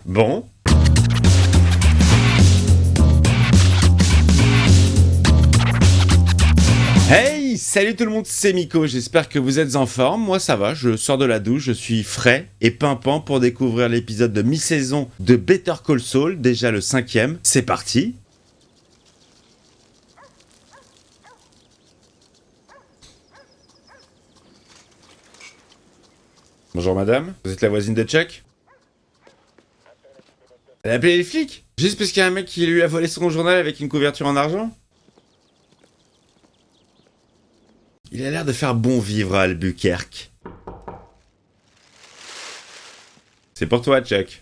Bon. Hey, salut tout le monde, c'est Miko, j'espère que vous êtes en forme. Moi ça va, je sors de la douche, je suis frais et pimpant pour découvrir l'épisode de mi-saison de Better Call Saul, déjà le 5e. C'est parti. Bonjour madame, vous êtes la voisine de Chuck? Elle a appelé les flics? Juste parce qu'il y a un mec qui lui a volé son journal avec une couverture en argent? Il a l'air de faire bon vivre à Albuquerque. C'est pour toi, Chuck.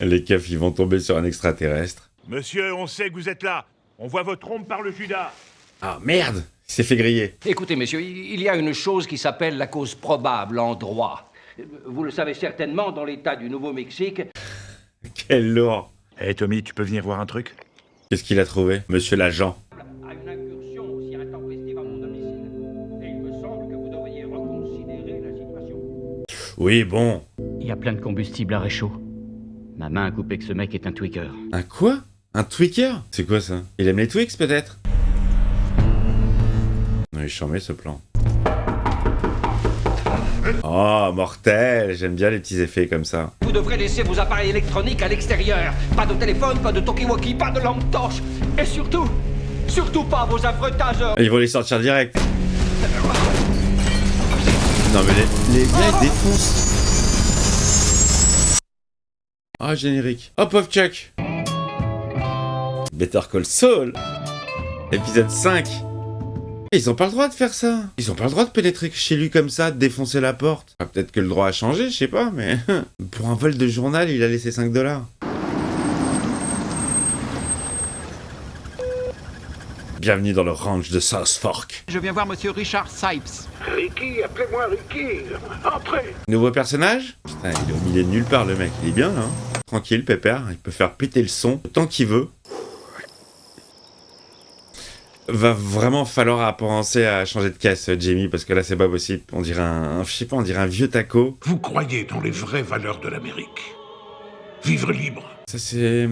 Les keufs, ils vont tomber sur un extraterrestre. Monsieur, on sait que vous êtes là. On voit votre ombre par le Judas. Ah merde! Il s'est fait griller. Écoutez, messieurs, il y a une chose qui s'appelle la cause probable en droit. Vous le savez certainement, dans l'État du Nouveau-Mexique... Quel lourd! Hé, Tommy, tu peux venir voir un truc? Qu'est-ce qu'il a trouvé, monsieur l'agent? ...à une incursion aussi intempestive à mon domicile. Et il me semble que vous devriez reconsidérer la situation. Oui, bon. Il y a plein de combustible à réchaud. Ma main a coupé que ce mec est un tweaker. Un quoi? Un tweaker? C'est quoi ça? Il aime les Twix, peut-être? Non, il chambait ce plan. Oh, mortel! J'aime bien les petits effets comme ça. Vous devrez laisser vos appareils électroniques à l'extérieur. Pas de téléphone, pas de talkie-walkie, pas de lampe torche. Et surtout pas vos affreux tasers. Ils vont les sortir direct. Non mais les gars ils défoncent. Ah, générique. Oh, pauvre Chuck. Better Call Saul. Épisode 5. Ils ont pas le droit de faire ça. Ils ont pas le droit de pénétrer chez lui comme ça, de défoncer la porte. Ah, peut-être que le droit a changé, je sais pas, mais... Pour un vol de journal, il a laissé 5 $. Bienvenue dans le ranch de South Fork. Je viens voir monsieur Richard Sipes. Ricky, appelez-moi Ricky. Entrez. Nouveau personnage? Putain, il est au milieu de nulle part, le mec. Il est bien, là. Tranquille, pépère. Il peut faire péter le son tant qu'il veut. Va vraiment falloir penser à changer de caisse, Jamie, parce que là, c'est pas possible. On dirait je sais pas, on dirait un vieux taco. Vous croyez dans les vraies valeurs de l'Amérique. Vivre libre. Ça, c'est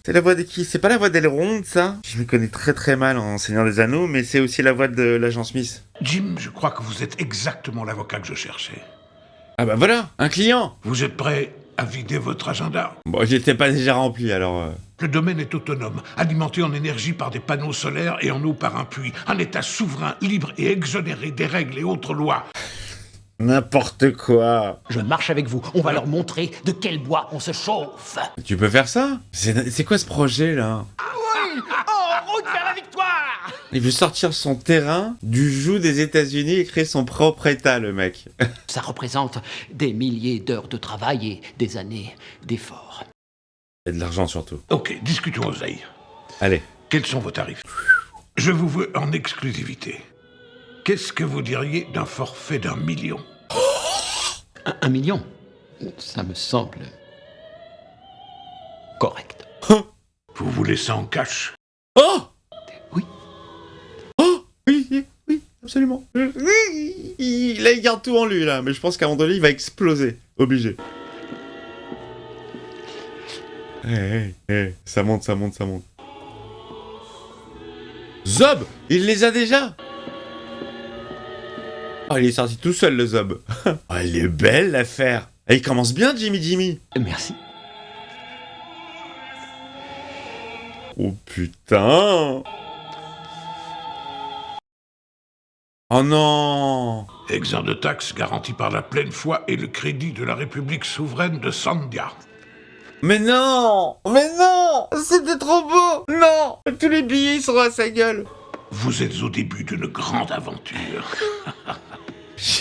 la voix de qui? C'est pas la voix d'Elrond, ça? Je me connais très très mal en Seigneur des Anneaux, mais c'est aussi la voix de l'agent Smith. Jim, je crois que vous êtes exactement l'avocat que je cherchais. Ah bah voilà, un client! Vous êtes prêt à vider votre agenda? Bon, j'étais pas déjà rempli, alors... Le domaine est autonome, alimenté en énergie par des panneaux solaires et en eau par un puits. Un État souverain, libre et exonéré des règles et autres lois. N'importe quoi! Je marche avec vous, on va leur montrer de quel bois on se chauffe. Tu peux faire ça? C'est quoi ce projet, là? Oui, en route vers la victoire. Il veut sortir son terrain du joug des États-Unis et créer son propre État, le mec. Ça représente des milliers d'heures de travail et des années d'efforts. Et de l'argent, surtout. Ok, discutons oseille. Allez. Quels sont vos tarifs? Je vous veux en exclusivité. Qu'est-ce que vous diriez d'un forfait d'1 million? Un million? Ça me semble... correct. Vous voulez ça en cash? Oh! Oui. Oh! Oui, absolument. Oui, là, il garde tout en lui, là. Mais je pense qu'à un moment donné, il va exploser. Obligé. Ça monte. Zob! Il les a déjà! Oh, il est sorti tout seul, le Zob. Oh, elle est belle, l'affaire. Et il commence bien, Jimmy. Merci. Oh, putain! Oh non! Exempt de taxes garanti par la pleine foi et le crédit de la République souveraine de Sandia. Mais non! C'était trop beau! Non! Tous les billets seront à sa gueule! Vous êtes au début d'une grande aventure.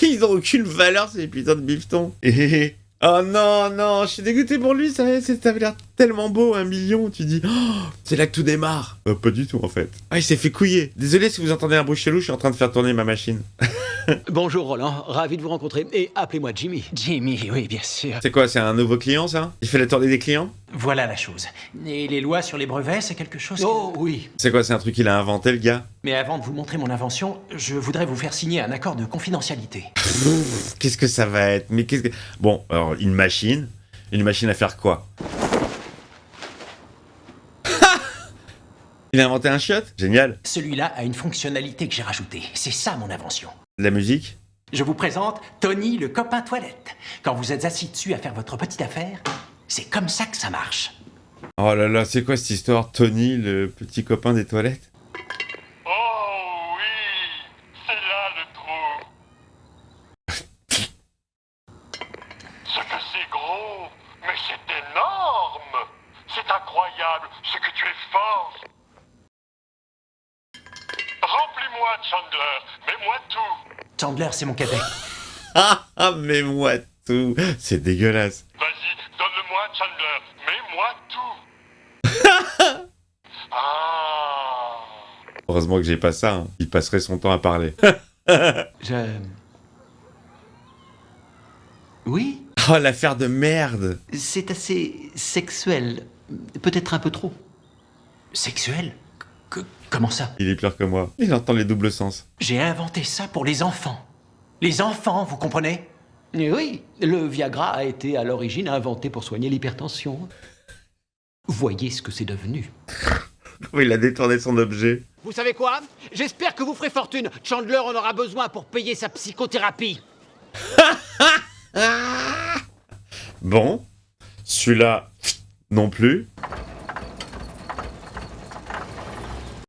Ils n'ont aucune valeur, ces putains de bifetons. Oh non, je suis dégoûté pour lui, ça avait l'air tellement beau, 1 million, tu dis, oh, c'est là que tout démarre. Pas du tout, en fait. Ah, il s'est fait couiller. Désolé si vous entendez un bruit chelou, je suis en train de faire tourner ma machine. Bonjour Roland, ravi de vous rencontrer. Et appelez-moi Jimmy. Jimmy, oui, bien sûr. C'est quoi, c'est un nouveau client, ça? Il fait la tournée des clients? Voilà la chose. Et les lois sur les brevets, c'est quelque chose Oh oui. C'est quoi, c'est un truc qu'il a inventé, le gars? Mais avant de vous montrer mon invention, je voudrais vous faire signer un accord de confidentialité. Qu'est-ce que ça va être? Mais qu'est-ce que... Bon, alors, une machine à faire quoi? Il a inventé un chiotte? Génial. Celui-là a une fonctionnalité que j'ai rajoutée. C'est ça mon invention. De la musique? Je vous présente Tony, le copain toilette. Quand vous êtes assis dessus à faire votre petite affaire, c'est comme ça que ça marche. Oh là là, c'est quoi cette histoire? Tony, le petit copain des toilettes? Oh oui, c'est là le trou. Ce que c'est gros, mais c'est énorme. C'est incroyable, ce que tu es fort. Remplis-moi, Chandler, mets-moi tout. Chandler, c'est mon cadet. Ah, mets-moi tout. C'est dégueulasse. Vas-y, donne-le-moi, Chandler, mets-moi tout. Ah. Heureusement que j'ai pas ça, hein. Il passerait son temps à parler. Oui, Oh, l'affaire de merde. c'est assez sexuel. Peut-être un peu trop. Sexuel? Comment ça? Il est pire que moi. Il entend les doubles sens. J'ai inventé ça pour les enfants. Les enfants, vous comprenez? Et oui, le Viagra a été à l'origine inventé pour soigner l'hypertension. Voyez ce que c'est devenu. Oui, il a détourné son objet. Vous savez quoi? J'espère que vous ferez fortune. Chandler en aura besoin pour payer sa psychothérapie. Bon. Celui-là, non plus.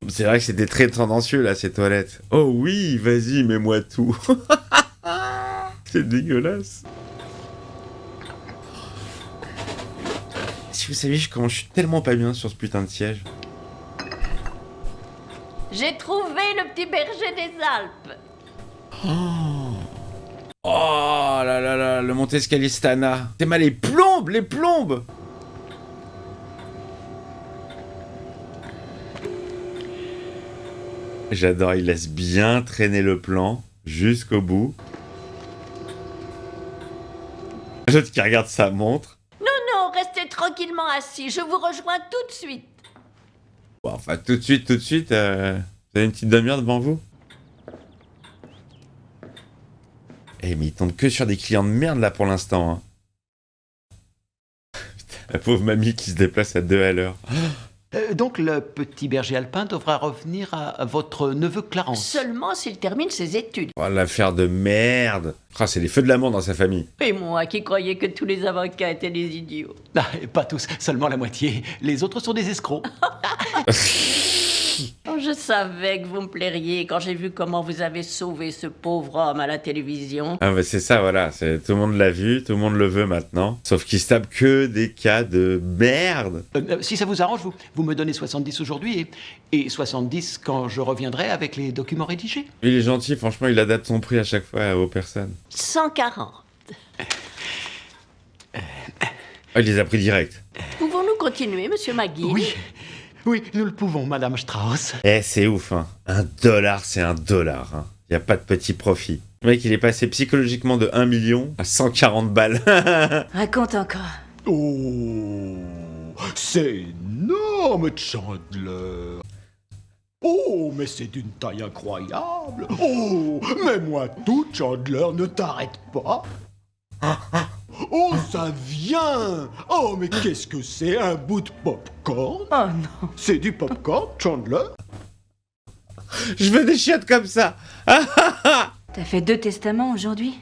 C'est vrai que c'était très tendancieux, là, ces toilettes. Oh oui, vas-y, mets-moi tout. C'est dégueulasse. Si vous saviez comment je suis tellement pas bien sur ce putain de siège. J'ai trouvé le petit berger des Alpes. Oh là là là, le Montescalistana. C'est mal, les plombes, les plombes. J'adore, il laisse bien traîner le plan jusqu'au bout. L'autre qui regarde sa montre. Non, restez tranquillement assis. Je vous rejoins tout de suite. Bon, enfin, tout de suite, vous avez une petite demi-heure devant vous? Eh, mais il tombe que sur des clients de merde, là, pour l'instant, hein. Putain, la pauvre mamie qui se déplace à 2 à l'heure. Donc le petit berger alpin devra revenir à votre neveu Clarence. Seulement s'il termine ses études. Oh, l'affaire de merde. Ah, c'est les feux de l'amour dans sa famille. Et moi qui croyais que tous les avocats étaient des idiots. Ah, et pas tous, seulement la moitié. Les autres sont des escrocs. Oh, je savais que vous me plairiez quand j'ai vu comment vous avez sauvé ce pauvre homme à la télévision. Ah, bah, c'est ça, voilà. Tout le monde l'a vu, tout le monde le veut maintenant. Sauf qu'il se tape que des cas de merde. Si ça vous arrange, vous me donnez 70 aujourd'hui et 70 quand je reviendrai avec les documents rédigés. Il est gentil, franchement, il adapte son prix à chaque fois aux personnes. 140. Ah, il les a pris direct. Pouvons-nous continuer, monsieur McGill? Oui, nous le pouvons, Madame Strauss. Eh, c'est ouf, hein. $1, c'est $1, hein. Y a pas de petit profit. Le mec, il est passé psychologiquement de 1 million à 140 balles. Raconte encore. Oh, c'est énorme, Chandler. Oh, mais c'est d'une taille incroyable. Oh, mets-moi tout, Chandler, ne t'arrête pas. Oh, ça vient. Oh, mais qu'est-ce que c'est, un bout de popcorn? Oh non. C'est du popcorn, Chandler? Je veux des chiottes comme ça. T'as fait 2 testaments aujourd'hui?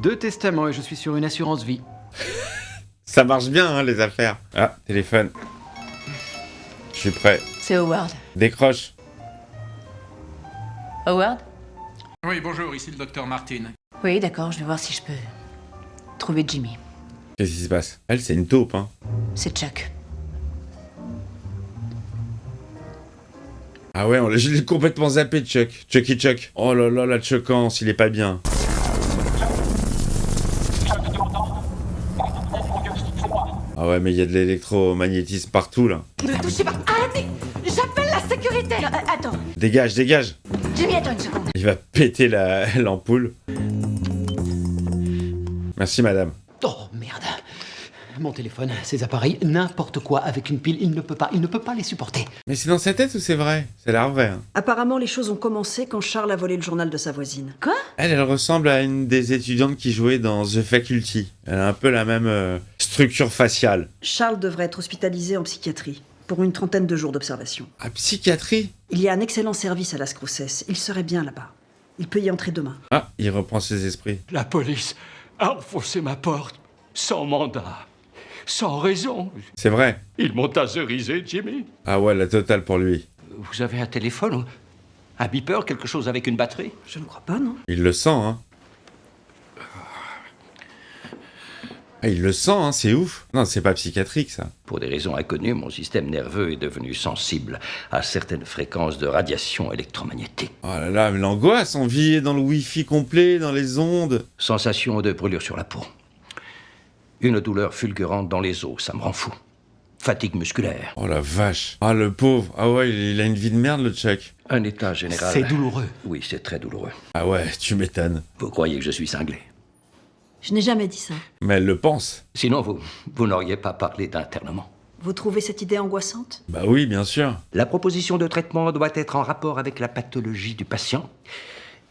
2 testaments et je suis sur une assurance vie. Ça marche bien, hein, les affaires. Ah, téléphone. Je suis prêt. C'est Howard. Décroche. Howard? Oui, bonjour, ici le docteur Martin. Oui, d'accord, je vais voir si je peux trouver Jimmy. Qu'est-ce qui se passe? Elle, c'est une taupe, hein. C'est Chuck. Ah ouais, je l'ai complètement zappé, Chuck. Chucky Chuck. Oh là là, la Chuckance, il est pas bien. Ah ouais, mais il y a de l'électromagnétisme partout, là. Ne touchez pas. Arrêtez. J'appelle la sécurité. Attends. Dégage, dégage. Jimmy, attends une seconde. Il va péter l'ampoule. Merci, madame. Oh, merde. Mon téléphone, ces appareils, n'importe quoi avec une pile, il ne peut pas les supporter. Mais c'est dans sa tête ou c'est vrai? Ça a l'air vrai. Hein. Apparemment, les choses ont commencé quand Charles a volé le journal de sa voisine. Quoi? Elle ressemble à une des étudiantes qui jouait dans The Faculty. Elle a un peu la même structure faciale. Charles devrait être hospitalisé en psychiatrie pour une 30aine de jours d'observation. Ah, psychiatrie? Il y a un excellent service à Las Cruces. Il serait bien là-bas. Il peut y entrer demain. Ah, il reprend ses esprits. La police a enfoncé ma porte sans mandat, sans raison. C'est vrai. Ils m'ont taserisé, Jimmy. Ah ouais, la totale pour lui. Vous avez un téléphone? Un beeper? Quelque chose avec une batterie? Je ne crois pas, non? Il le sent, hein. Ah, il le sent, hein, c'est ouf. Non, c'est pas psychiatrique, ça. Pour des raisons inconnues, mon système nerveux est devenu sensible à certaines fréquences de radiation électromagnétique. Oh là là, mais l'angoisse, on vit dans le wifi complet, dans les ondes. Sensation de brûlure sur la peau. Une douleur fulgurante dans les os, ça me rend fou. Fatigue musculaire. Oh la vache. Ah, le pauvre. Ah ouais, il a une vie de merde, le Chuck. Un état général... C'est douloureux. Oui, c'est très douloureux. Ah ouais, tu m'étonnes. Vous croyez que je suis cinglé? Je n'ai jamais dit ça. Mais elle le pense. Sinon, vous n'auriez pas parlé d'internement. Vous trouvez cette idée angoissante? Bah oui, bien sûr. La proposition de traitement doit être en rapport avec la pathologie du patient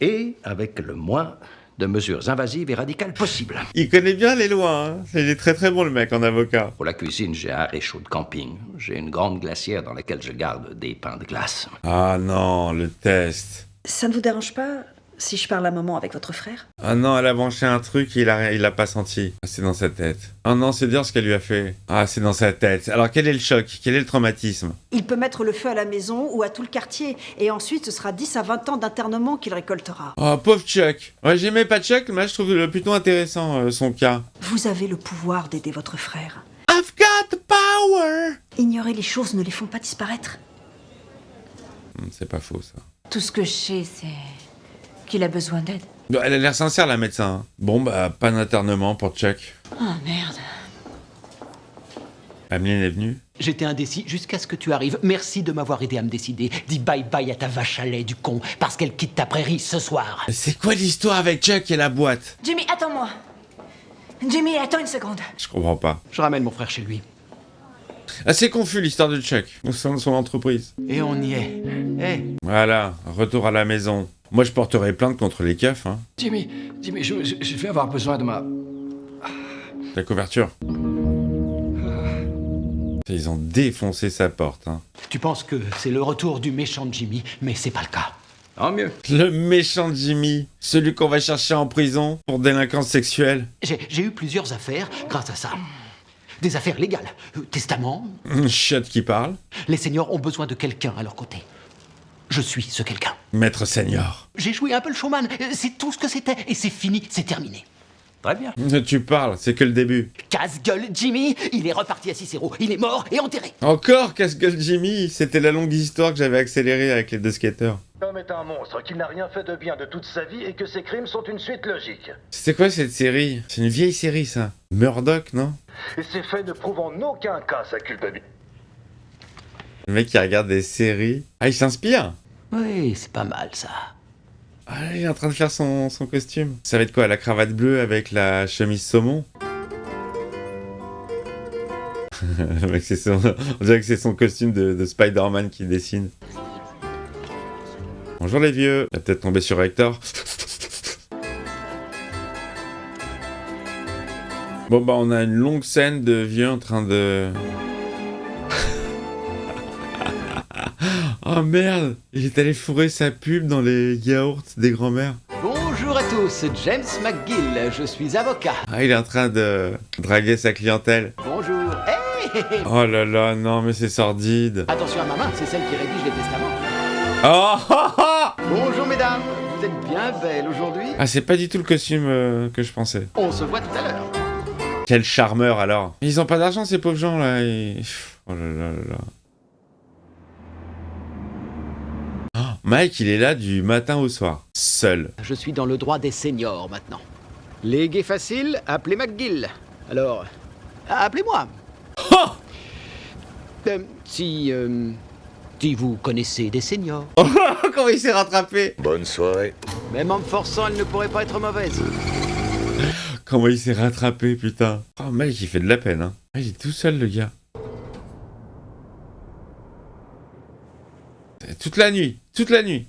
et avec le moins de mesures invasives et radicales possibles. Il connaît bien les lois, hein. Il est très très bon, le mec, en avocat. Pour la cuisine, j'ai un réchaud de camping. J'ai une grande glacière dans laquelle je garde des pains de glace. Ah non, le test. Ça ne vous dérange pas si je parle un moment avec votre frère? Ah non, elle a branché un truc et il l'a pas senti. Ah, c'est dans sa tête. Ah non, c'est dire ce qu'elle lui a fait. Ah, c'est dans sa tête. Alors quel est le choc? Quel est le traumatisme? Il peut mettre le feu à la maison ou à tout le quartier. Et ensuite, ce sera 10 à 20 ans d'internement qu'il récoltera. Oh, pauvre Chuck. Ouais, j'aimais pas Chuck, mais je trouve plutôt intéressant, son cas. Vous avez le pouvoir d'aider votre frère. I've got the power! Ignorer les choses ne les font pas disparaître. C'est pas faux, ça. Tout ce que je sais, c'est qu'il a besoin d'aide. Elle a l'air sincère, la médecin. Hein. Bon, bah, pas d'internement pour Chuck. Oh merde. Ameline est venue. J'étais indécis jusqu'à ce que tu arrives. Merci de m'avoir aidé à me décider. Dis bye-bye à ta vache à lait du con, parce qu'elle quitte ta prairie ce soir. C'est quoi l'histoire avec Chuck et la boîte? Jimmy, attends-moi. Jimmy, attends une seconde. Je comprends pas. Je ramène mon frère chez lui. Assez confus, l'histoire de Chuck, au sein de son entreprise. Et on y est. Voilà, retour à la maison. Moi, je porterai plainte contre les keufs, hein. Jimmy, je vais avoir besoin de ma... La couverture. Ils ont défoncé sa porte, hein. Tu penses que c'est le retour du méchant Jimmy, mais c'est pas le cas. Tant mieux. Le méchant Jimmy, celui qu'on va chercher en prison pour délinquance sexuelle. J'ai eu plusieurs affaires grâce à ça. Des affaires légales. Testament. Chiotte qui parle. Les seniors ont besoin de quelqu'un à leur côté. Je suis ce quelqu'un. Maître senior. J'ai joué un peu le showman. C'est tout ce que c'était. Et c'est fini, c'est terminé. Très bien. Tu parles, c'est que le début. Casse-gueule Jimmy, il est reparti à Cicero. Il est mort et enterré. Encore casse-gueule Jimmy. C'était la longue histoire que j'avais accélérée avec les deux skateurs. L'homme est un monstre, qu'il n'a rien fait de bien de toute sa vie et que ses crimes sont une suite logique. C'était quoi cette série? C'est une vieille série, ça. Murdoch, non? Et ces faits ne prouvent en aucun cas sa culpabilité. Le mec qui regarde des séries. Ah, il s'inspire? Oui, c'est pas mal ça. Ah, il est en train de faire son costume. Ça va être quoi? La cravate bleue avec la chemise saumon? Le mec, on dirait que c'est son costume de Spider-Man qui dessine. Bonjour les vieux. Il va peut-être tomber sur Hector. Bon bah on a une longue scène de vieux en train de... Oh merde, il est allé fourrer sa pub dans les yaourts des grands-mères. Bonjour à tous, James McGill, je suis avocat. Ah, il est en train de draguer sa clientèle. Bonjour. Hey. Oh là là, non mais c'est sordide. Attention à ma main, c'est celle qui rédige les testaments. Oh Bonjour mesdames, vous êtes bien belles aujourd'hui. Ah, c'est pas du tout le costume que je pensais. On se voit tout à l'heure. Quel charmeur alors. Ils ont pas d'argent ces pauvres gens là. Oh là là là là. Mike, il est là du matin au soir, seul. Je suis dans le droit des seniors maintenant. Les gays faciles, appelez McGill. Alors, appelez-moi. Oh Si Si vous connaissez des seniors. Oh, comment il s'est rattrapé! Bonne soirée. Même en me forçant, elle ne pourrait pas être mauvaise. Comment il s'est rattrapé, putain! Oh, mec, il fait de la peine, hein. Il est tout seul, le gars. Toute la nuit.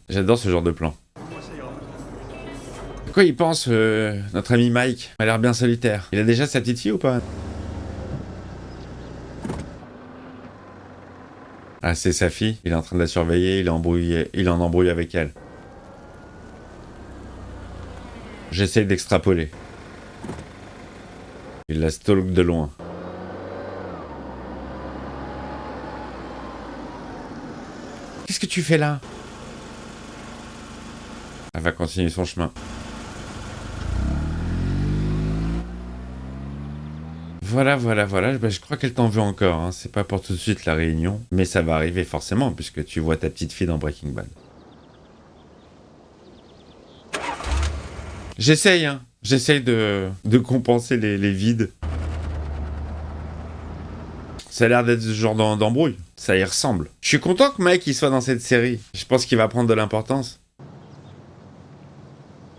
J'adore ce genre de plan. À quoi il pense, notre ami Mike? Il a l'air bien solitaire. Il a déjà sa petite fille ou pas? Ah, c'est sa fille. Il est en train de la surveiller. Il est en embrouille avec elle. J'essaye d'extrapoler. Il la stalk de loin. Qu'est-ce que tu fais là? Elle va continuer son chemin. Voilà. Bah, je crois qu'elle t'en veut encore. Hein. C'est pas pour tout de suite la réunion. Mais ça va arriver forcément, puisque tu vois ta petite fille dans Breaking Bad. J'essaye, hein. J'essaye de compenser les vides. Ça a l'air d'être ce genre d'embrouille. Ça y ressemble. Je suis content que Mike il soit dans cette série. Je pense qu'il va prendre de l'importance.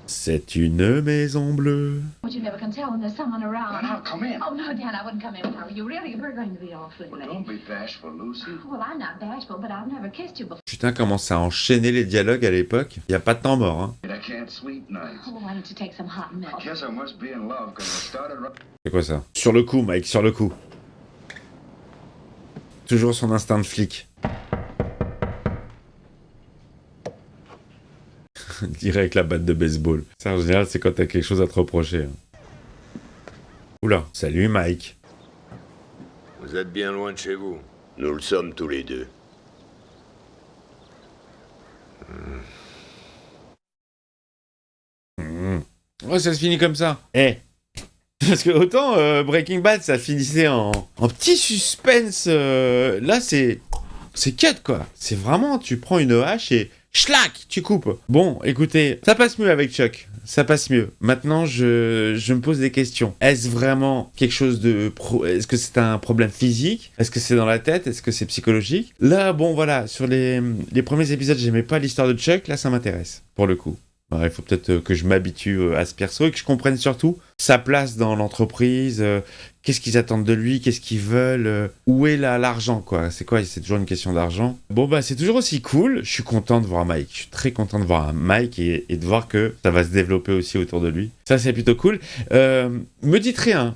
C'est une maison bleue. But you never can tell when there's someone around. No, come in. Oh, no, Dan, I wouldn't come in if I were you. Really, we're going to be awfully late. Don't be bashful, Lucy. Well, I'm not bashful, but I've never kissed you before. Putain, comment ça a enchaîné les dialogues à l'époque. Y a pas de temps mort, hein. I can't sleep nights. Oh, why don't you take some hot milk? I guess I must be in love because I started... C'est quoi ça? Sur le coup, Mike, sur le coup. Toujours son instinct de flic. Dirait avec la batte de baseball. Ça, en général, c'est quand t'as quelque chose à te reprocher. Hein. Oula, salut Mike. Vous êtes bien loin de chez vous. Nous le sommes tous les deux. Oh, ça se finit comme ça. Parce que autant Breaking Bad, ça finissait en petit suspense. Là, c'est cut, quoi. C'est vraiment, tu prends une hache et schlac, tu coupes. Bon, écoutez, ça passe mieux avec Chuck. Ça passe mieux. Maintenant, je me pose des questions. Est-ce vraiment quelque chose de... Est-ce que c'est un problème physique? Est-ce que c'est dans la tête? Est-ce que c'est psychologique? Là, bon, voilà, sur les premiers épisodes, j'aimais pas l'histoire de Chuck. Là, ça m'intéresse, pour le coup. Alors, il faut peut-être que je m'habitue à ce perso et que je comprenne surtout sa place dans l'entreprise, qu'est-ce qu'ils attendent de lui, qu'est-ce qu'ils veulent, où est l'argent, quoi. C'est quoi? C'est toujours une question d'argent. Bon, bah, c'est toujours aussi cool. Je suis content de voir Mike. Je suis très content de voir Mike et de voir que ça va se développer aussi autour de lui. Ça, c'est plutôt cool. Me dites rien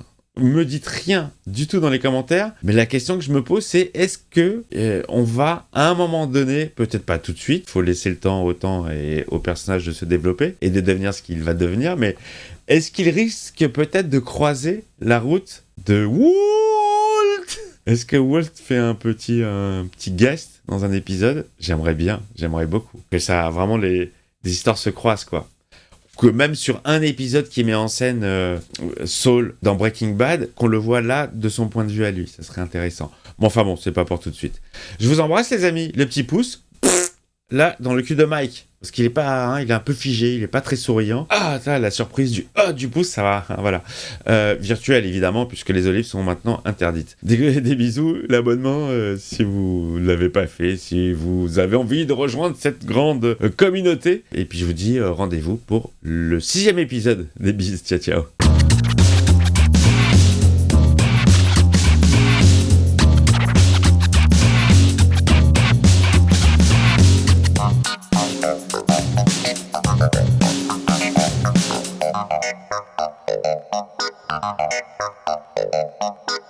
du tout dans les commentaires, mais la question que je me pose, c'est est-ce que on va à un moment donné, peut-être pas tout de suite, faut laisser le temps au temps et au personnage de se développer et de devenir ce qu'il va devenir, mais est-ce qu'il risque peut-être de croiser la route de Walt? Est-ce que Walt fait un petit guest dans un épisode? J'aimerais beaucoup que ça vraiment les histoires se croisent, quoi. Que même sur un épisode qui met en scène Saul dans Breaking Bad, qu'on le voit là de son point de vue à lui. Ça serait intéressant. Bon, enfin bon, c'est pas pour tout de suite. Je vous embrasse, les amis. Le petit pouce, là, dans le cul de Mike. Parce qu'il est pas, hein, il est un peu figé, il est pas très souriant. Ah, ça, la surprise du pouce, ça va, hein, voilà. Virtuel, évidemment, puisque les olives sont maintenant interdites. Des bisous, l'abonnement, si vous l'avez pas fait, si vous avez envie de rejoindre cette grande communauté. Et puis je vous dis rendez-vous pour le 6e épisode des bisous. Ciao, ciao. Thank you.